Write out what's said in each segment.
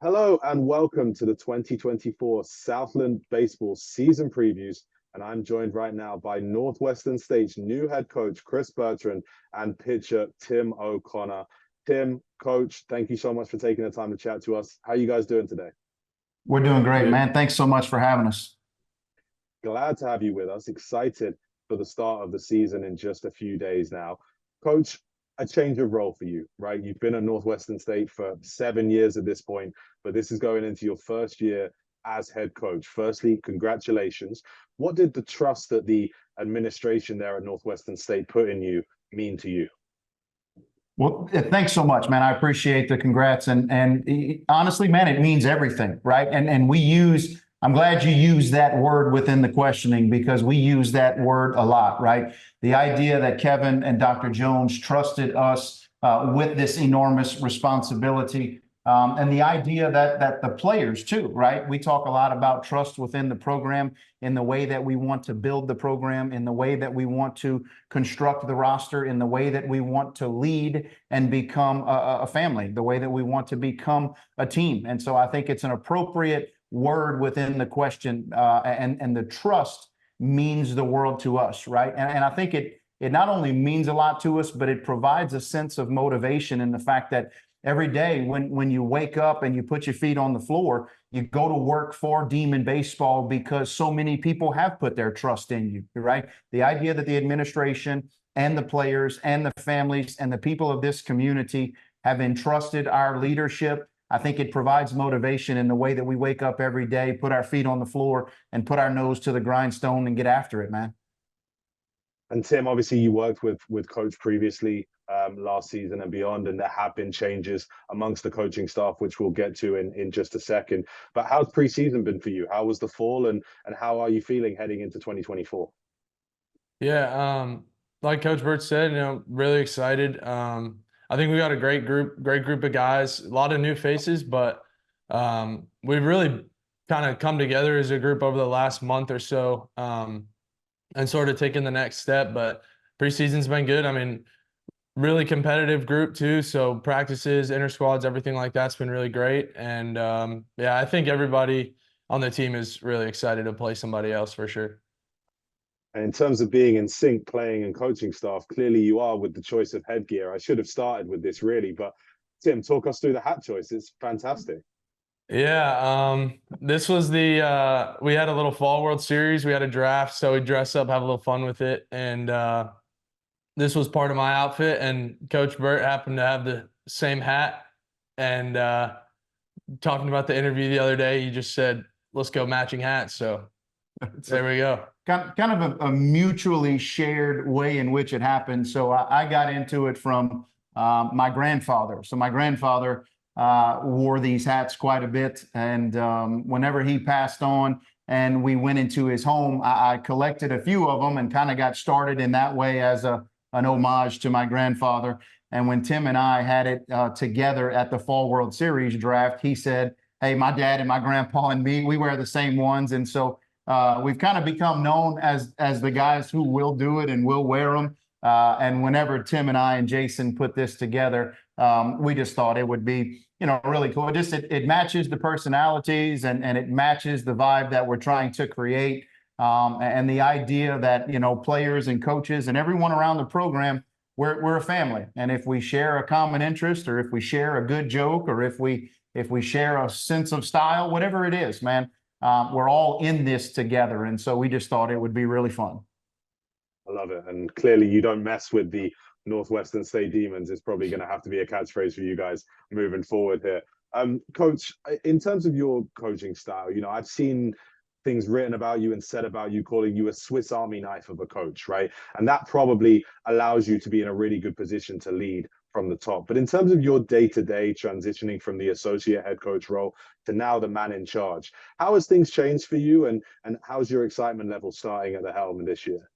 Hello and welcome to the 2024 Southland Baseball season previews. And I'm joined right now by Northwestern State's new head coach, Chris Bertrand, and pitcher, Tim O'Connor. Tim, coach, thank you so much for taking the time to chat to us. How are you guys doing today? We're doing great, man. Thanks so much for having us. Glad to have you with us. Excited for the start of the season in just a few days now. Coach, a change of role for you, right? You've been at Northwestern State for 7 years at this point, but this is going into your first year as head coach. Firstly, congratulations. What did the trust that the administration there at Northwestern State put in you mean to you? Well, thanks so much, man. I appreciate the congrats. And honestly, man, it means everything, right? I'm glad you used that word within the questioning because we use that word a lot, right? The idea that Kevin and Dr. Jones trusted us with this enormous responsibility. And the idea that the players too, right? We talk a lot about trust within the program in the way that we want to build the program, in the way that we want to construct the roster, in the way that we want to lead and become a family, the way that we want to become a team. And so I think it's an appropriate word within the question, and the trust means the world to us, right? And I think it not only means a lot to us, but it provides a sense of motivation in the fact that every day when you wake up and you put your feet on the floor, you go to work for Demon Baseball because so many people have put their trust in you, right? The idea that the administration and the players and the families and the people of this community have entrusted our leadership, I think it provides motivation in the way that we wake up every day, put our feet on the floor and put our nose to the grindstone and get after it, man. And Tim, obviously you worked with Coach previously last season and beyond, and there have been changes amongst the coaching staff, which we'll get to in just a second. But how's preseason been for you? How was the fall, and how are you feeling heading into 2024? Yeah, like Coach Bert said, really excited. I think we got a great group of guys, a lot of new faces, but we've really kind of come together as a group over the last month or so, and sort of taken the next step. But preseason's been good. I mean, really competitive group too. So practices, inter squads, everything like that's been really great. And yeah, I think everybody on the team is really excited to play somebody else for sure. And in terms of being in sync, playing and coaching staff, clearly you are with the choice of headgear. I should have started with this really, but Tim, talk us through the hat choice. It's fantastic. Yeah, this was we had a little fall World Series. We had a draft, so we dress up, have a little fun with it. And this was part of my outfit, and Coach Bert happened to have the same hat. And talking about the interview the other day, he just said, let's go matching hats. So there we go. Kind of a mutually shared way in which it happened. So I got into it from my grandfather. So my grandfather wore these hats quite a bit. And whenever he passed on and we went into his home, I collected a few of them and kind of got started in that way as an homage to my grandfather. And when Tim and I had it together at the Fall World Series draft, he said, hey, my dad and my grandpa and me, we wear the same ones. And so we've kind of become known as the guys who will do it and will wear them. And whenever Tim and I and Jason put this together, we just thought it would be, really cool. It matches the personalities and it matches the vibe that we're trying to create. And the idea that, players and coaches and everyone around the program, we're a family. And if we share a common interest, or if we share a good joke, or if we share a sense of style, whatever it is, man, we're all in this together. And so we just thought it would be really fun. I love it. And clearly you don't mess with the Northwestern State Demons. It's probably going to have to be a catchphrase for you guys moving forward here. Coach, in terms of your coaching style, I've seen things written about you and said about you, calling you a Swiss Army knife of a coach, right? And that probably allows you to be in a really good position to lead from the top. But in terms of your day-to-day transitioning from the associate head coach role to now the man in charge, how has things changed for you, and how's your excitement level starting at the helm this year?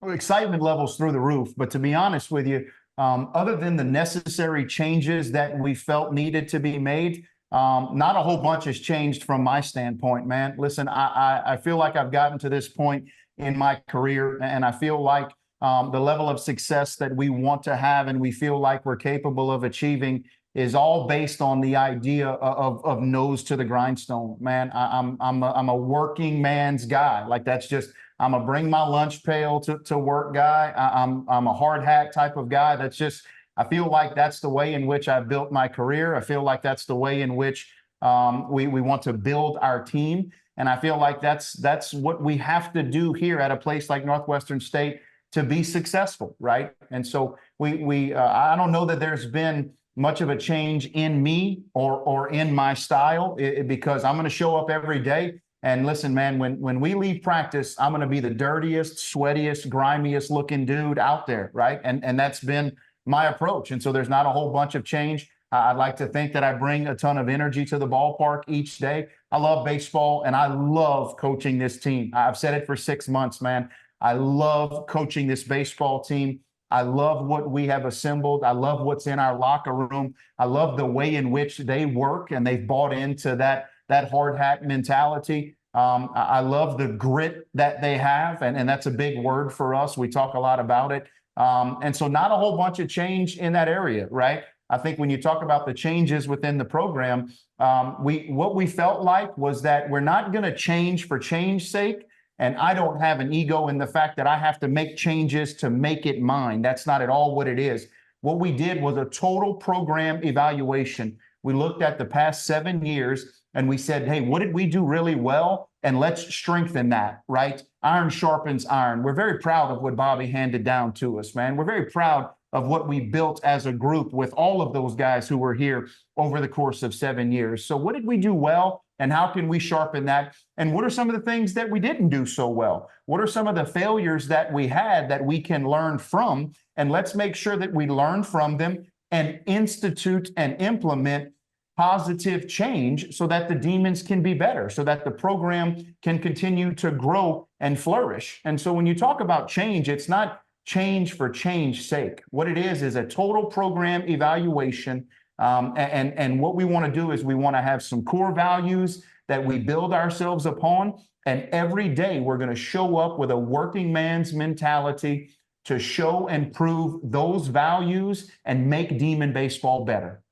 Well, excitement levels through the roof. But to be honest with you, other than the necessary changes that we felt needed to be made, not a whole bunch has changed from my standpoint, man. Listen, I feel like I've gotten to this point in my career, and I feel like the level of success that we want to have and we feel like we're capable of achieving is all based on the idea of nose to the grindstone, man. I'm a working man's guy. Like that's just, I'm a bring my lunch pail to work guy. I'm a hard hat type of guy. That's just, I feel like that's the way in which I built my career. I feel like that's the way in which we want to build our team. And I feel like that's what we have to do here at a place like Northwestern State to be successful, right? And so I don't know that there's been much of a change in me or in my style because I'm going to show up every day. And listen, man, when we leave practice, I'm going to be the dirtiest, sweatiest, grimiest looking dude out there, right? And that's been my approach. And so there's not a whole bunch of change. I'd like to think that I bring a ton of energy to the ballpark each day. I love baseball and I love coaching this team. I've said it for 6 months, man. I love coaching this baseball team. I love what we have assembled. I love what's in our locker room. I love the way in which they work and they've bought into that hard hat mentality. I love the grit that they have, and that's a big word for us. We talk a lot about it. And so not a whole bunch of change in that area, right? I think when you talk about the changes within the program, what we felt like was that we're not going to change for change's sake. And I don't have an ego in the fact that I have to make changes to make it mine. That's not at all what it is. What we did was a total program evaluation. We looked at the past 7 years and we said, hey, what did we do really well? And let's strengthen that, right? Iron sharpens iron. We're very proud of what Bobby handed down to us, man. We're very proud of what we built as a group with all of those guys who were here over the course of 7 years. So what did we do well? And how can we sharpen that? And what are some of the things that we didn't do so well? What are some of the failures that we had that we can learn from? And let's make sure that we learn from them and institute and implement positive change so that the Demons can be better, so that the program can continue to grow and flourish. And so when you talk about change, it's not change for change's sake. What it is a total program evaluation. And what we want to do is we want to have some core values that we build ourselves upon. And every day we're going to show up with a working man's mentality to show and prove those values and make Demon baseball better.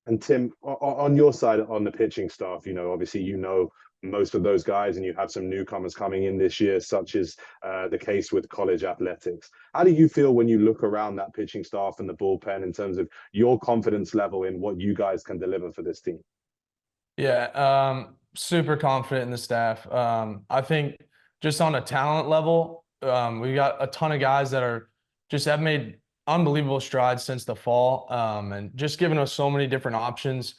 And Tim, on your side, on the pitching staff, obviously, most of those guys, and you have some newcomers coming in this year, such as the case with college athletics. How do you feel when you look around that pitching staff and the bullpen in terms of your confidence level in what you guys can deliver for this team? Yeah, super confident in the staff. I think just on a talent level, we got a ton of guys that have made unbelievable strides since the fall, and just giving us so many different options.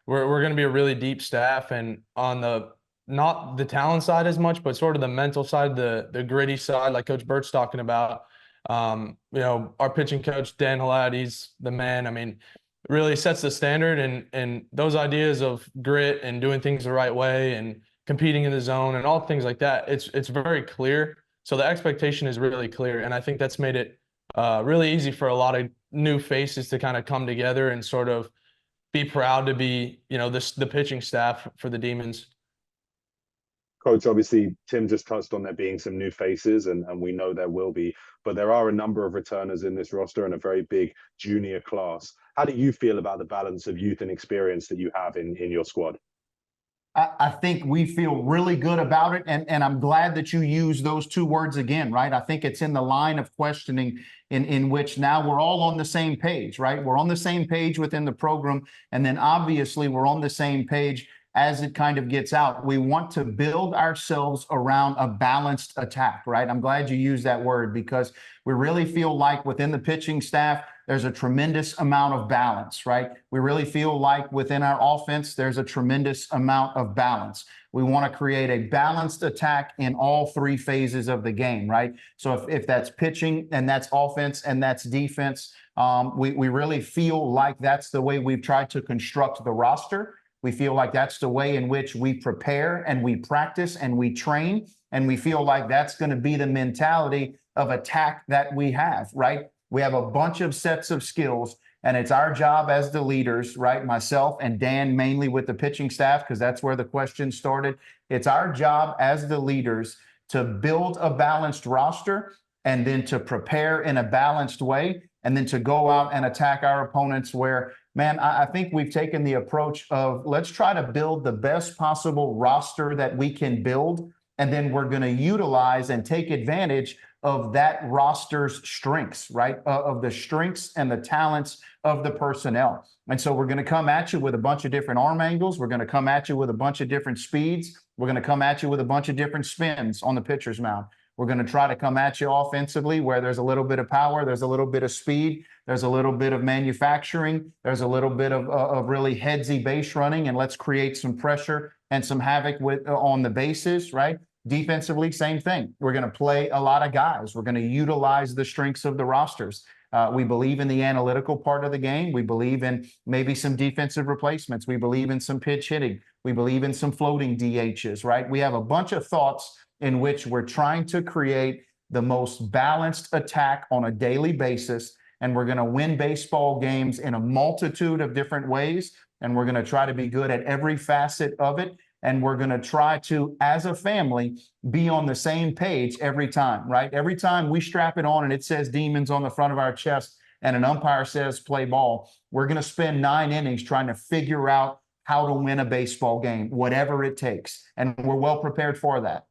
We're going to be a really deep staff, and on not the talent side as much, but sort of the mental side, the gritty side, like Coach Bert's talking about. Our pitching coach, Dan Halad, he's the man. I mean, really sets the standard, and those ideas of grit and doing things the right way and competing in the zone and all things like that, it's very clear. So the expectation is really clear, and I think that's made it really easy for a lot of new faces to kind of come together and sort of be proud to be, the pitching staff for the Demons. Coach, obviously, Tim just touched on there being some new faces, and we know there will be, but there are a number of returners in this roster and a very big junior class. How do you feel about the balance of youth and experience that you have in your squad? I think we feel really good about it, and I'm glad that you use those two words again, right? I think it's in the line of questioning in which now we're all on the same page, right? We're on the same page within the program, and then obviously we're on the same page as it kind of gets out. We want to build ourselves around a balanced attack, right? I'm glad you used that word because we really feel like within the pitching staff, there's a tremendous amount of balance, right? We really feel like within our offense, there's a tremendous amount of balance. We want to create a balanced attack in all three phases of the game, right? So if that's pitching and that's offense and that's defense, we really feel like that's the way we've tried to construct the roster. We feel like that's the way in which we prepare and we practice and we train. And we feel like that's going to be the mentality of attack that we have, right? We have a bunch of sets of skills, and it's our job as the leaders, right? Myself and Dan, mainly with the pitching staff, because that's where the question started. It's our job as the leaders to build a balanced roster and then to prepare in a balanced way and then to go out and attack our opponents where, man, I think we've taken the approach of let's try to build the best possible roster that we can build, and then we're going to utilize and take advantage of that roster's strengths, right? Of the strengths and the talents of the personnel. And so we're going to come at you with a bunch of different arm angles. We're going to come at you with a bunch of different speeds. We're going to come at you with a bunch of different spins on the pitcher's mound. We're going to try to come at you offensively where there's a little bit of power, there's a little bit of speed, there's a little bit of manufacturing, there's a little bit of really headsy base running, and let's create some pressure and some havoc with on the bases, right? Defensively, same thing. We're going to play a lot of guys. We're going to utilize the strengths of the rosters. We believe in the analytical part of the game. We believe in maybe some defensive replacements. We believe in some pitch hitting. We believe in some floating DHs, right? We have a bunch of thoughts in which we're trying to create the most balanced attack on a daily basis. And we're going to win baseball games in a multitude of different ways. And we're going to try to be good at every facet of it. And we're going to try to, as a family, be on the same page every time, right? Every time we strap it on and it says Demons on the front of our chest and an umpire says play ball, we're going to spend 9 innings trying to figure out how to win a baseball game, whatever it takes. And we're well prepared for that.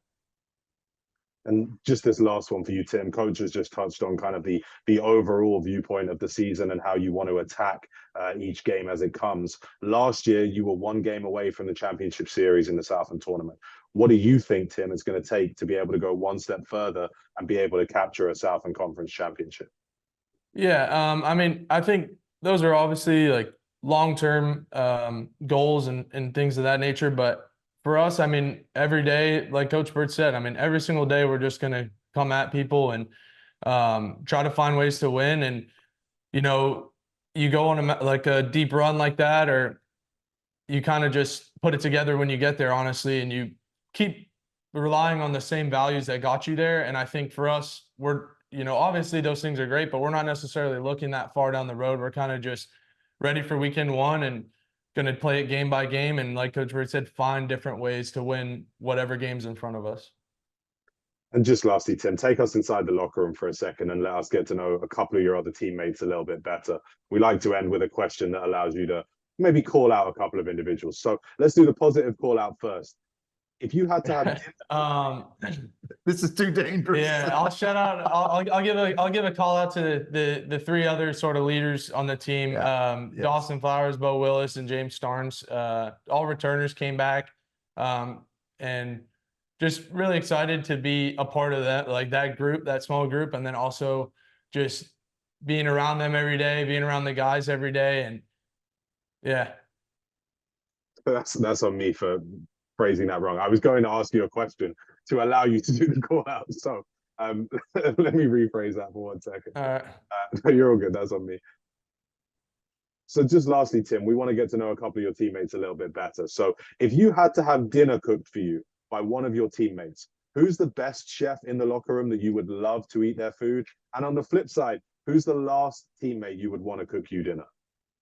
And just this last one for you, Tim. Coach has just touched on kind of the overall viewpoint of the season and how you want to attack each game as it comes. Last year, you were 1 game away from the championship series in the Southland tournament. What do you think, Tim, it's going to take to be able to go one step further and be able to capture a Southland Conference championship? Yeah, I mean, I think those are obviously like long-term goals and things of that nature, but for us, I mean, every day, like Coach Bert said, I mean, every single day we're just going to come at people and try to find ways to win. And, you know, you go on a deep run like that, or you kind of just put it together when you get there, honestly, and you keep relying on the same values that got you there. And I think for us, we're, you know, obviously those things are great, but we're not necessarily looking that far down the road. We're kind of just ready for weekend 1 and going to play it game by game, and like Coach Bird said, find different ways to win whatever game's in front of us. And just lastly, Tim, take us inside the locker room for a second and let us get to know a couple of your other teammates a little bit better. We like to end with a question that allows you to maybe call out a couple of individuals. So let's do the positive call out first. If you had to have this is too dangerous. Yeah, I'll shout out. I'll give a call out to the 3 other sort of leaders on the team. Yeah. Dawson Flowers, Bo Willis, and James Starnes. All returners came back, and just really excited to be a part of that, like that group, that small group, and then also just being around them every day, being around the guys every day, and yeah. That's on me for phrasing that wrong. I was going to ask you a question to allow you to do the call out. So let me rephrase that for 1 second. All right. You're all good. That's on me. So just lastly, Tim, we want to get to know a couple of your teammates a little bit better. So if you had to have dinner cooked for you by one of your teammates, who's the best chef in the locker room that you would love to eat their food? And on the flip side, who's the last teammate you would want to cook you dinner?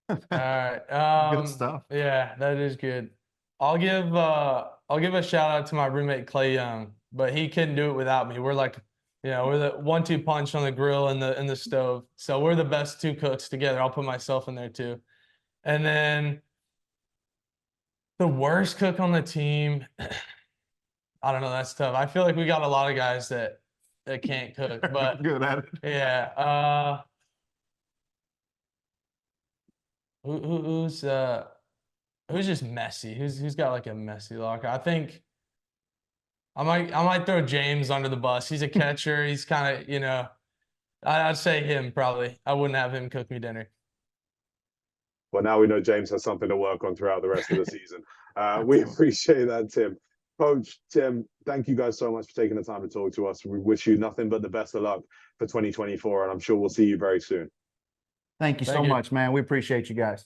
All right. Good stuff. Yeah, that is good. I'll give a shout out to my roommate Clay Young, but he couldn't do it without me. We're like, you know, we're the 1-2 punch on the grill and the stove. So we're the best 2 cooks together. I'll put myself in there too. And then the worst cook on the team, I don't know, that's tough. I feel like we got a lot of guys that can't cook, but good at it. Yeah. Who's just messy? Who's got like a messy locker? I think I might throw James under the bus. He's a catcher. He's kind of, you know, I'd say him probably. I wouldn't have him cook me dinner. Well, now we know James has something to work on throughout the rest of the season. We appreciate that, Tim. Coach, Tim, thank you guys so much for taking the time to talk to us. We wish you nothing but the best of luck for 2024, and I'm sure we'll see you very soon. Thank you so much, man. We appreciate you guys.